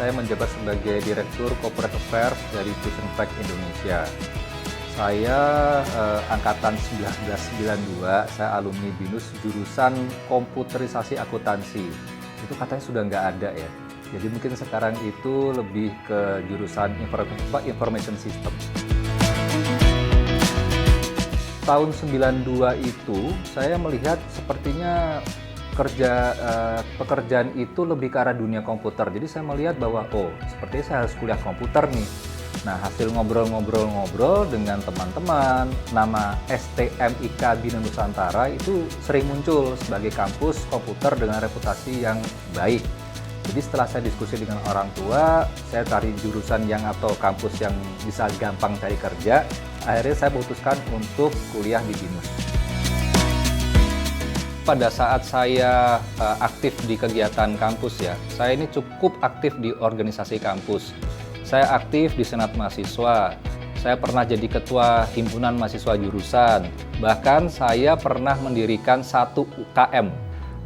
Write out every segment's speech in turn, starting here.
saya menjabat sebagai Direktur Corporate Affairs dari Vision Flag Indonesia. Saya angkatan 1992, saya alumni BINUS jurusan komputerisasi akuntansi. Itu katanya sudah nggak ada ya. Jadi mungkin sekarang itu lebih ke jurusan information system. Tahun 92 itu saya melihat sepertinya pekerjaan itu lebih ke arah dunia komputer. Jadi saya melihat bahwa sepertinya saya harus kuliah komputer nih. Nah, hasil ngobrol-ngobrol dengan teman-teman, nama STMIK Bina Nusantara itu sering muncul sebagai kampus komputer dengan reputasi yang baik. Jadi setelah saya diskusi dengan orang tua, saya cari jurusan atau kampus yang bisa gampang cari kerja. Akhirnya saya memutuskan untuk kuliah di BINUS. Pada saat saya aktif di kegiatan kampus ya, saya ini cukup aktif di organisasi kampus. Saya aktif di Senat Mahasiswa, saya pernah jadi ketua himpunan mahasiswa jurusan, bahkan saya pernah mendirikan satu UKM.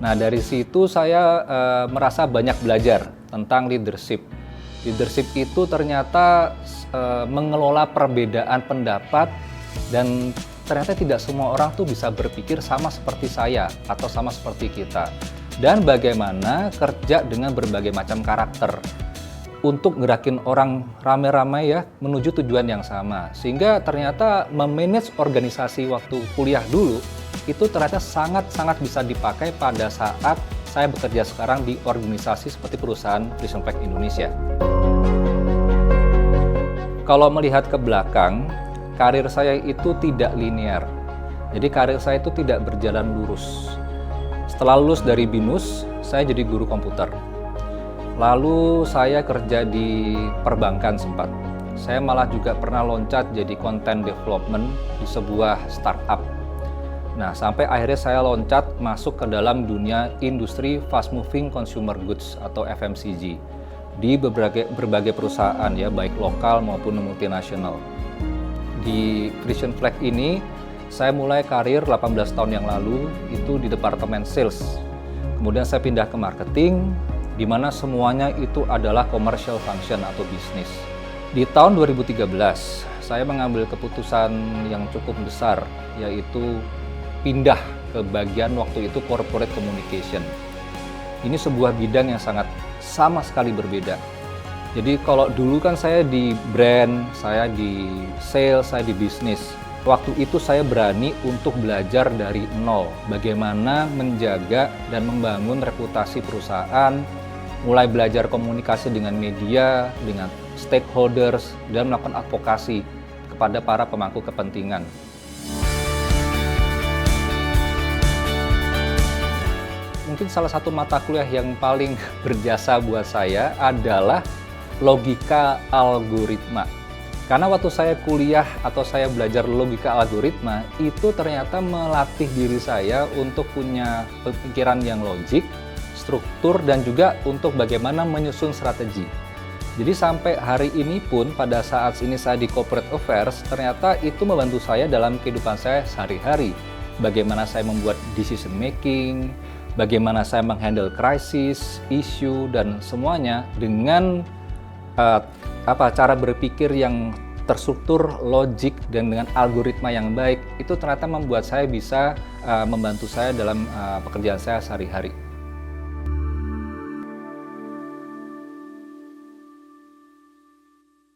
Nah, dari situ saya merasa banyak belajar tentang leadership. Leadership itu ternyata mengelola perbedaan pendapat, dan ternyata tidak semua orang tuh bisa berpikir sama seperti saya atau sama seperti kita. Dan bagaimana kerja dengan berbagai macam karakter untuk gerakin orang rame-rame ya menuju tujuan yang sama. Sehingga ternyata memanage organisasi waktu kuliah dulu itu ternyata sangat-sangat bisa dipakai pada saat saya bekerja sekarang di organisasi seperti perusahaan Vision Flag Indonesia. Kalau melihat ke belakang, karir saya itu tidak linear. Jadi karir saya itu tidak berjalan lurus. Setelah lulus dari BINUS, saya jadi guru komputer. Lalu saya kerja di perbankan sempat. Saya malah juga pernah loncat jadi content development di sebuah startup. Nah, sampai akhirnya saya loncat masuk ke dalam dunia industri fast moving consumer goods atau FMCG di berbagai perusahaan ya, baik lokal maupun multinasional. Di Vision Flag ini saya mulai karir 18 tahun yang lalu itu di departemen sales. Kemudian saya pindah ke marketing, di mana semuanya itu adalah commercial function atau bisnis. Di tahun 2013, saya mengambil keputusan yang cukup besar, yaitu pindah ke bagian waktu itu corporate communication. Ini sebuah bidang yang sama sekali berbeda. Jadi kalau dulu kan saya di brand, saya di sales, saya di bisnis. Waktu itu saya berani untuk belajar dari nol, bagaimana menjaga dan membangun reputasi perusahaan, mulai belajar komunikasi dengan media, dengan stakeholders, dan melakukan advokasi kepada para pemangku kepentingan. Mungkin salah satu mata kuliah yang paling berjasa buat saya adalah logika algoritma. Karena waktu saya kuliah atau saya belajar logika algoritma, itu ternyata melatih diri saya untuk punya pemikiran yang logik, struktur, dan juga untuk bagaimana menyusun strategi. Jadi sampai hari ini pun pada saat ini saya di Corporate Affairs, ternyata itu membantu saya dalam kehidupan saya sehari-hari. Bagaimana saya membuat decision making, bagaimana saya menghandle krisis, isu, dan semuanya dengan cara berpikir yang terstruktur, logik, dan dengan algoritma yang baik. Itu ternyata membuat saya bisa membantu saya dalam pekerjaan saya sehari-hari.